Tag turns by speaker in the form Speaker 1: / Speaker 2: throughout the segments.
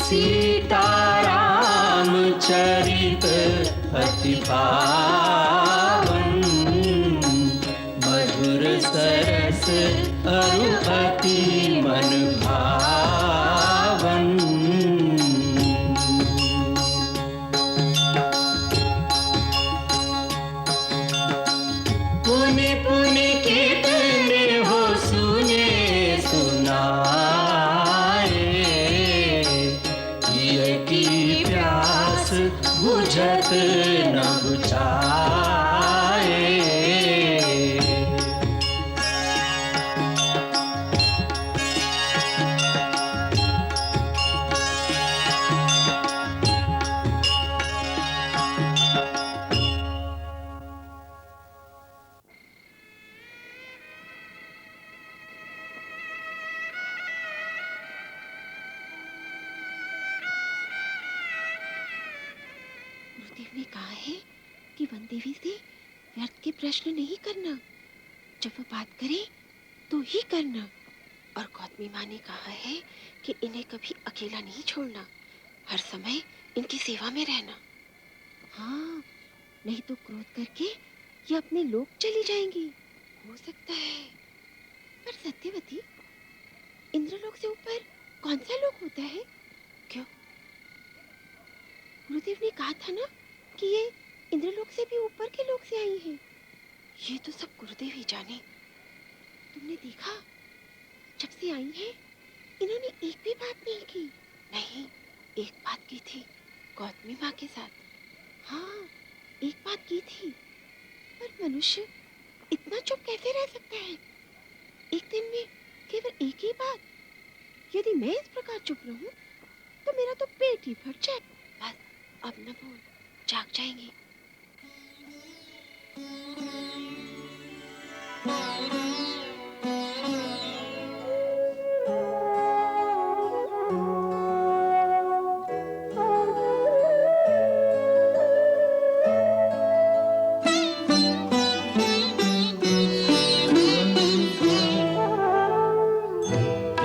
Speaker 1: सीताराम चरित अति पावन, मधुर सरस अरु अति मन भावन। पुनि पुनि कितने हो सुने सुनाए, ये की प्यास बुझत न बुझाए।
Speaker 2: गुरुदेव ने कहा है कि वन देवी से व्यर्थ के प्रश्न नहीं करना, जब वो बात करे तो ही करना। और गौतमी माँ ने कहा है कि इन्हें कभी अकेला नहीं छोड़ना, हर समय इनकी सेवा में रहना। हाँ, नहीं तो क्रोध करके ये अपने लोक चली जाएंगी, हो सकता है। पर सत्यवती, इंद्रलोक से ऊपर कौन सा लोक होता है? क्यों? गुरुदेव ने कहा था ना कि ये इंद्रलोक से भी ऊपर के लोक से आई हैं। ये तो सब गुरुदेव ही जाने। तुमने देखा, जब से आई हैं इन्होंने एक भी बात नहीं की। नहीं, एक बात की थी गौतमी माँ के साथ। हाँ, एक बात की थी। पर मनुष्य इतना चुप कैसे रह सकता है? एक दिन में केवल एक ही बात। यदि मैं इस प्रकार चुप रहूं तो मेरा तो पेट ही फट जाए। बस अब न बोल, जाग जाएंगी।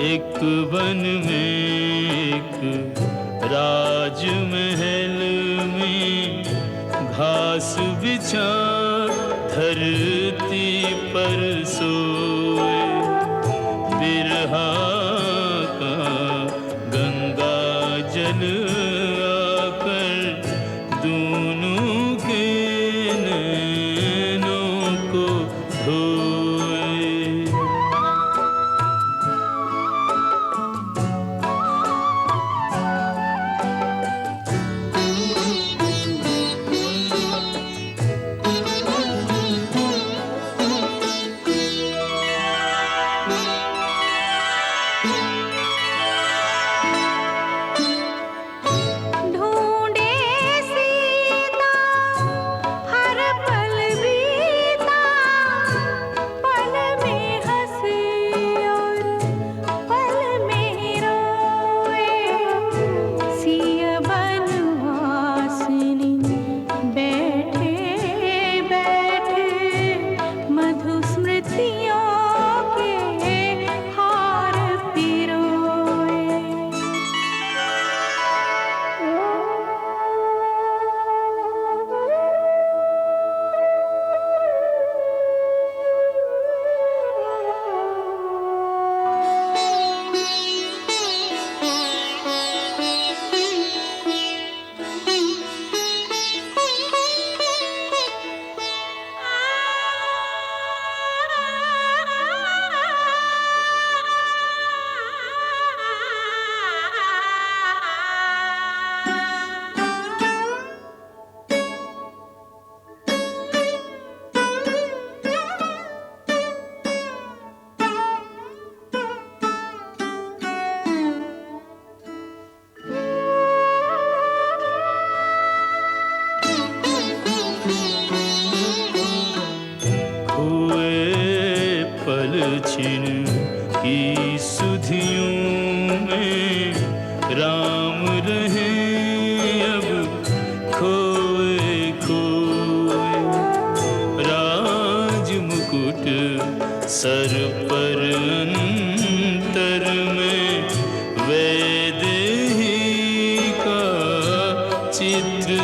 Speaker 1: एक वन में एक राजमहल में, घास बिछा धरती पर सोए, बिरहा का गंगा जल आकर दोनों के नैनों को धोए।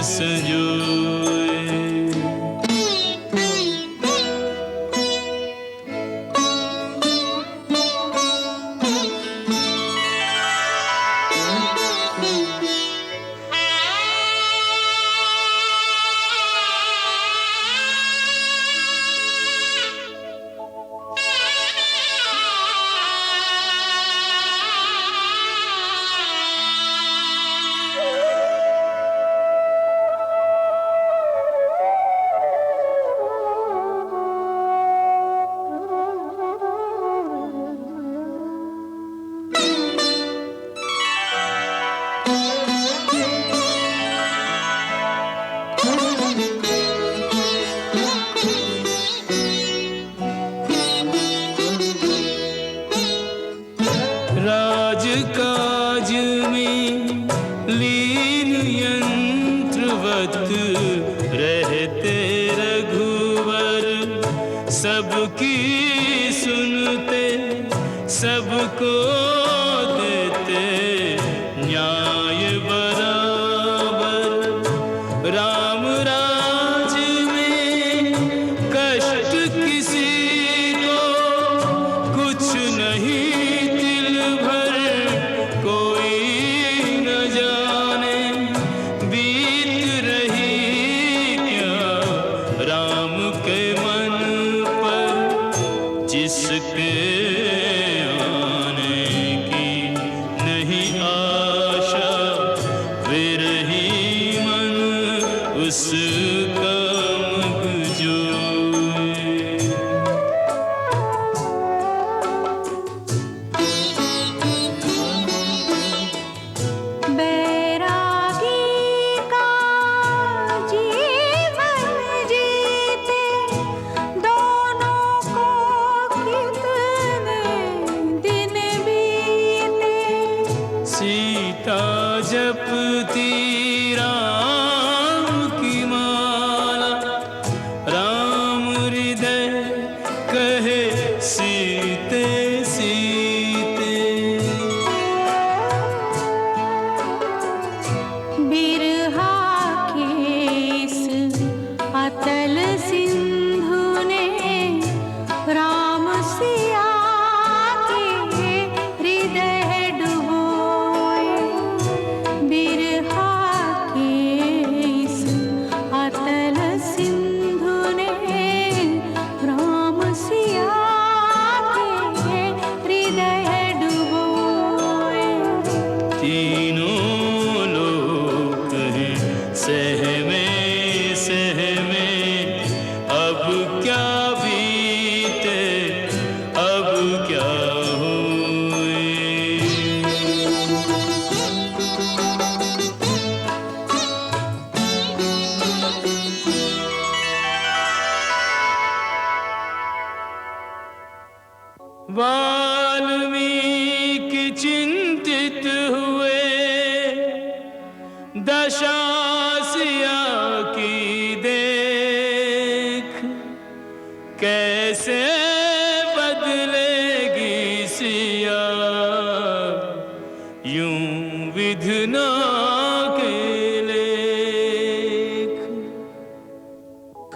Speaker 1: संजोए। राजकाज में लीन यंत्रवत रहते रघुवर, सबकी सुनते सबको देते न्याय बराबर। राम राज में कष्ट किसी को कुछ नहीं, तिल भर कोई न जाने बीत रही क्या राम के मन पर, जिसके आने की नहीं आशा, विरही मन उसका मगजोए।
Speaker 3: बैरागी का जीवन जीते दोनों को कितने दिन बीते।
Speaker 1: सीता जपती राम की माला, राम हृदय कहे सीते सीते।
Speaker 3: बिरहा के इस अतल सिंधु ने राम सिया के हृदय डुबोए। बिरहा के इस अतल सिंधु ने राम सिया के हृदय डुबोए।
Speaker 1: तीनों लोक हैं सहमे सहमे, अब क्या बीते अब क्या हुए। वाल्मीकि चिंतित हुए, दशा सिया की देख, कैसे बदलेगी सिया यूं विधना के लेख।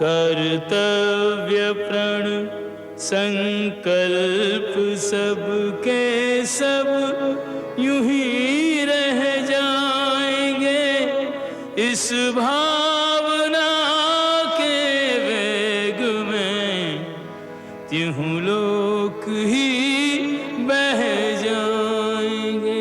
Speaker 1: कर्तव्य प्रण संकल्प सबके सब यूं ही रह जाएंगे, इस भावना के वेग में त्यों लोक ही बह जाएंगे।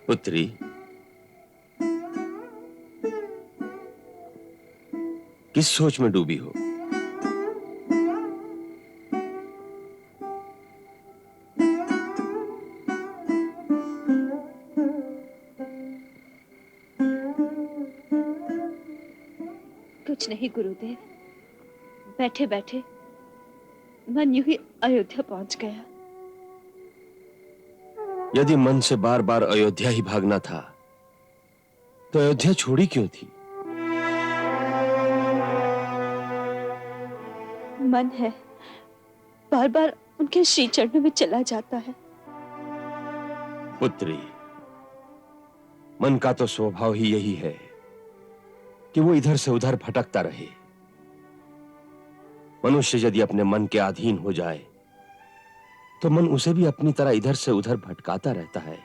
Speaker 4: पुत्री, किस सोच में डूबी हो?
Speaker 2: कुछ नहीं गुरुदेव, बैठे बैठे मन यूं ही अयोध्या पहुंच गया।
Speaker 4: यदि मन से बार बार अयोध्या ही भागना था तो अयोध्या छोड़ी क्यों थी?
Speaker 2: मन है बार बार उनके श्री चरणों में चला जाता है।
Speaker 4: पुत्री, मन का तो स्वभाव ही यही है कि वो इधर से उधर भटकता रहे। मनुष्य यदि अपने मन के अधीन हो जाए तो मन उसे भी अपनी तरह इधर से उधर भटकाता रहता है।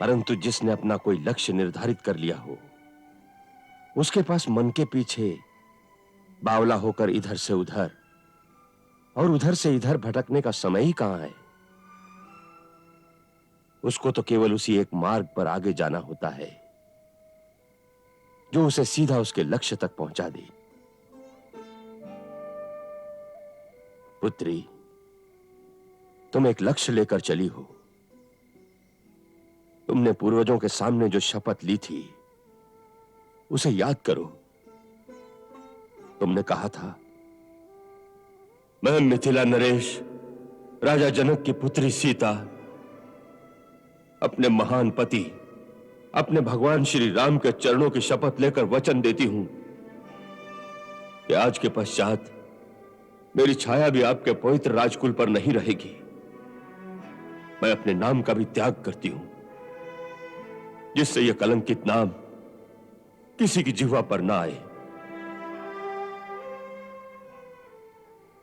Speaker 4: परंतु जिसने अपना कोई लक्ष्य निर्धारित कर लिया हो, उसके पास मन के पीछे बावला होकर इधर से उधर और उधर से इधर भटकने का समय ही कहां है। उसको तो केवल उसी एक मार्ग पर आगे जाना होता है जो उसे सीधा उसके लक्ष्य तक पहुंचा दे। पुत्री, तुम एक लक्ष्य लेकर चली हो। तुमने पूर्वजों के सामने जो शपथ ली थी उसे याद करो। तुमने कहा था, मैं मिथिला नरेश, राजा जनक की पुत्री सीता, अपने महान पति, अपने भगवान श्री राम के चरणों की शपथ लेकर वचन देती हूं कि आज के पश्चात मेरी छाया भी आपके पवित्र राजकुल पर नहीं रहेगी। मैं अपने नाम का भी त्याग करती हूं, जिससे यह कलंकित नाम किसी की जिह्वा पर ना आए।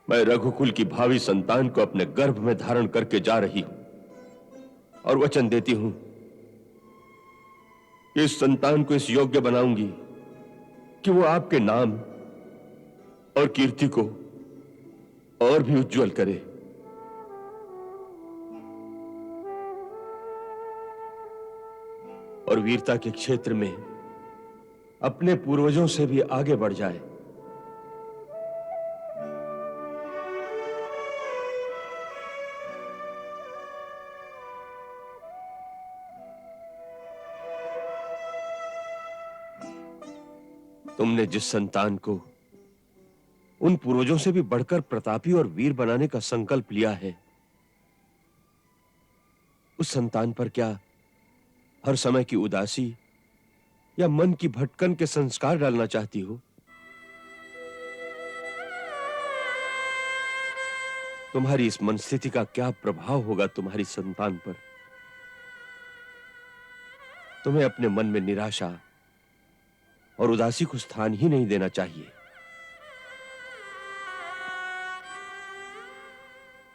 Speaker 4: मैं रघुकुल की भावी संतान को अपने गर्भ में धारण करके जा रही हूं और वचन देती हूं कि इस संतान को इस योग्य बनाऊंगी कि वो आपके नाम और कीर्ति को और भी उज्जवल करे। और वीरता के क्षेत्र में अपने पूर्वजों से भी आगे बढ़ जाए। तुमने जिस संतान को उन पूर्वजों से भी बढ़कर प्रतापी और वीर बनाने का संकल्प लिया है, उस संतान पर क्या हर समय की उदासी या मन की भटकन के संस्कार डालना चाहती हो? तुम्हारी इस मन स्थिति का क्या प्रभाव होगा तुम्हारी संतान पर? तुम्हें अपने मन में निराशा और उदासी को स्थान ही नहीं देना चाहिए।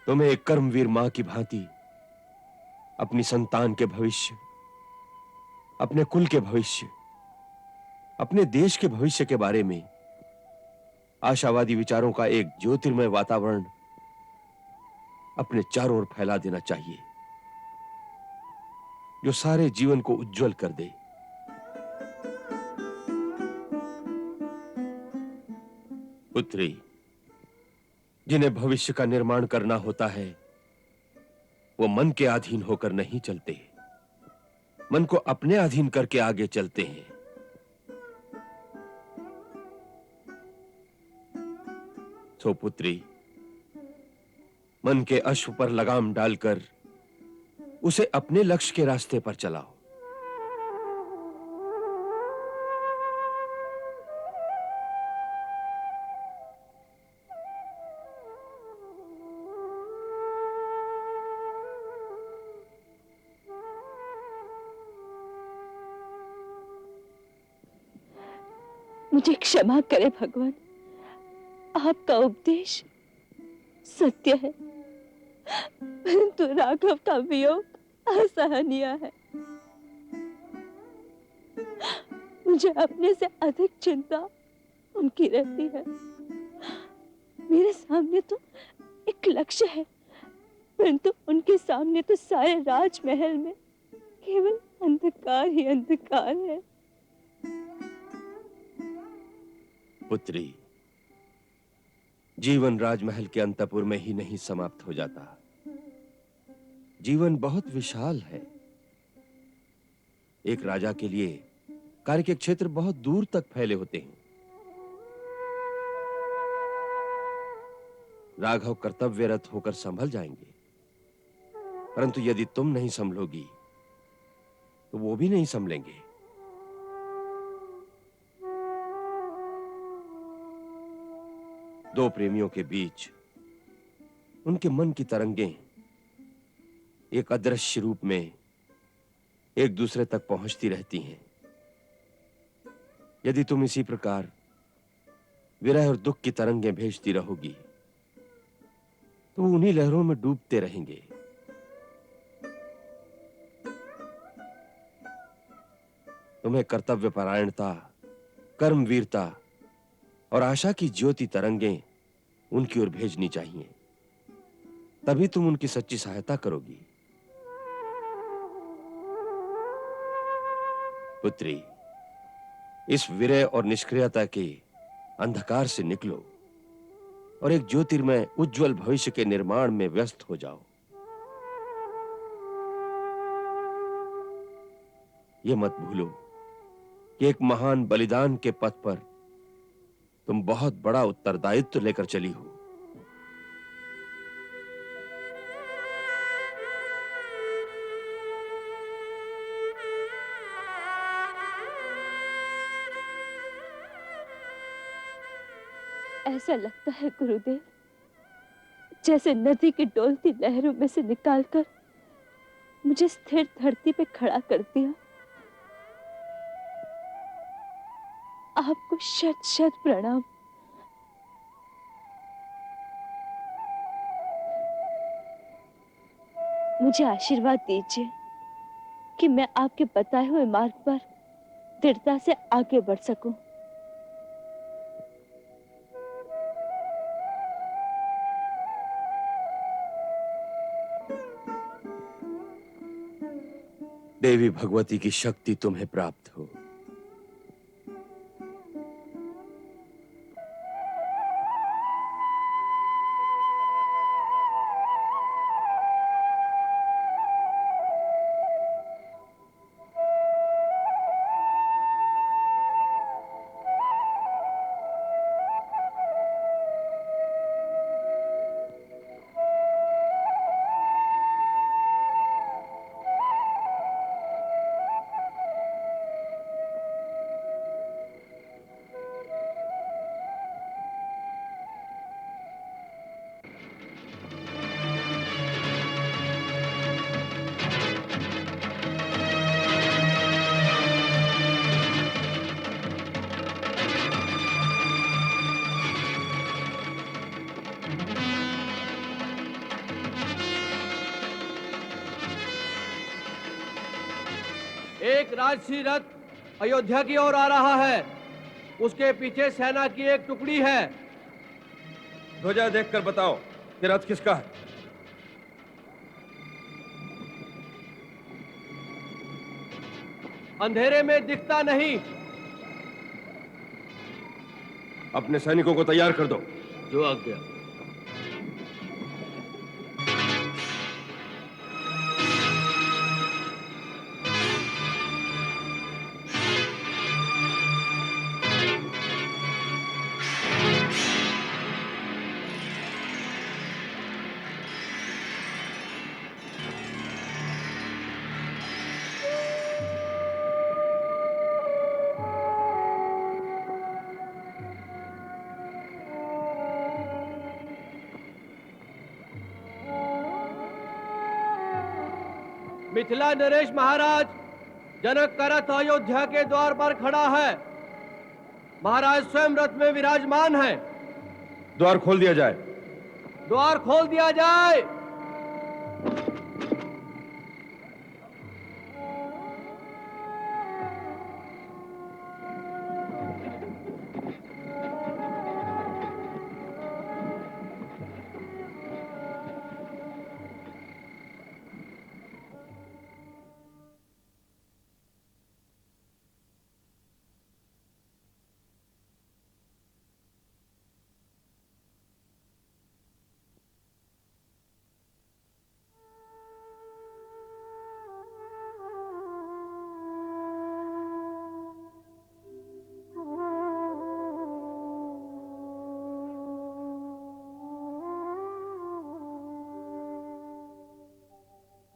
Speaker 4: तुम्हें एक कर्मवीर मां की भांति अपनी संतान के भविष्य, अपने कुल के भविष्य, अपने देश के भविष्य के बारे में आशावादी विचारों का एक ज्योतिर्मय वातावरण अपने चारों ओर फैला देना चाहिए, जो सारे जीवन को उज्जवल कर दे। पुत्री, जिन्हें भविष्य का निर्माण करना होता है वो मन के अधीन होकर नहीं चलते, मन को अपने अधीन करके आगे चलते हैं। तो पुत्री, मन के अश्व पर लगाम डालकर उसे अपने लक्ष्य के रास्ते पर चलाओ।
Speaker 2: मुझे क्षमा करे भगवान, आपका उपदेश सत्य है, परंतु राघव का वियोग असहनीय है। मुझे अपने से अधिक चिंता उनकी रहती है। मेरे सामने तो एक लक्ष्य है,
Speaker 5: परंतु उनके सामने तो सारे राजमहल में केवल अंधकार ही अंधकार है।
Speaker 4: पुत्री, जीवन राजमहल के अंतपुर में ही नहीं समाप्त हो जाता। जीवन बहुत विशाल है। एक राजा के लिए कार्य के क्षेत्र बहुत दूर तक फैले होते हैं। राघव कर्तव्यरत होकर संभल जाएंगे, परंतु यदि तुम नहीं संभलोगी तो वो भी नहीं संभलेंगे। दो प्रेमियों के बीच उनके मन की तरंगें एक अदृश्य रूप में एक दूसरे तक पहुंचती रहती हैं। यदि तुम इसी प्रकार विरह और दुख की तरंगें भेजती रहोगी तो वो उन्हीं लहरों में डूबते रहेंगे। तुम्हें कर्तव्यपरायणता, कर्मवीरता और आशा की ज्योति तरंगें उनकी ओर भेजनी चाहिए, तभी तुम उनकी सच्ची सहायता करोगी। पुत्री, इस विरह और निष्क्रियता के अंधकार से निकलो और एक ज्योतिर्मय उज्जवल भविष्य के निर्माण में व्यस्त हो जाओ। यह मत भूलो कि एक महान बलिदान के पथ पर तुम बहुत बड़ा उत्तरदायित्व लेकर चली हो।
Speaker 5: ऐसा लगता है गुरुदेव, जैसे नदी की डोलती लहरों में से निकालकर मुझे स्थिर धरती पे खड़ा कर दिया। आपको शत शत प्रणाम। मुझे आशीर्वाद दीजिए कि मैं आपके बताए हुए मार्ग पर दृढ़ता से आगे बढ़ सकूं।
Speaker 4: देवी भगवती की शक्ति तुम्हें प्राप्त हो।
Speaker 6: एक राजसी रथ अयोध्या की ओर आ रहा है। उसके पीछे सेना की एक टुकड़ी है।
Speaker 4: ध्वजा देखकर बताओ कि रथ किसका है।
Speaker 6: अंधेरे में दिखता नहीं।
Speaker 4: अपने सैनिकों को तैयार कर दो।
Speaker 6: जो आज्ञा। मिथिला नरेश महाराज, जनक का रथ अयोध्या के द्वार पर खड़ा है। महाराज स्वयं रथ में विराजमान है।
Speaker 4: द्वार खोल दिया जाए।
Speaker 6: द्वार खोल दिया जाए।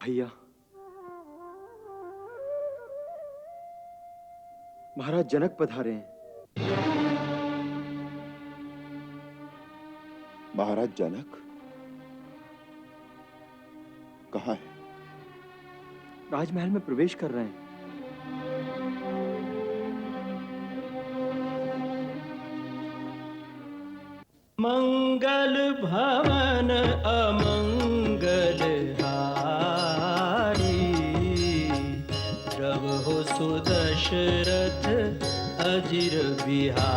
Speaker 7: भैया, महाराज जनक पधारे हैं।
Speaker 8: महाराज जनक कहाँ है?
Speaker 7: राजमहल में प्रवेश कर रहे हैं।
Speaker 1: मंगल भवन अमंगल हारी, प्रभु सुदशरथ अजिर बिहारी।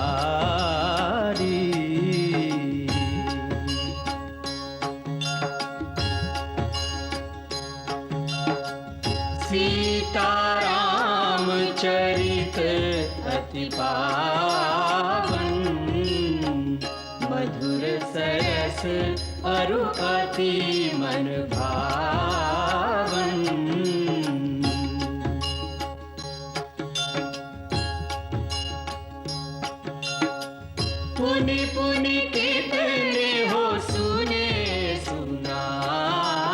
Speaker 1: सीताराम चरित अति पावन, मधुर सरस अरु अति मन भावन। पुनि पुनि कितने हो सुने सुनाए,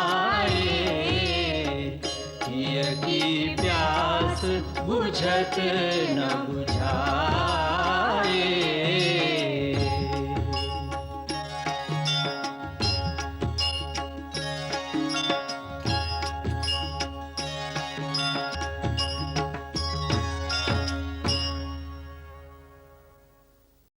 Speaker 1: हिय की प्यास बुझत न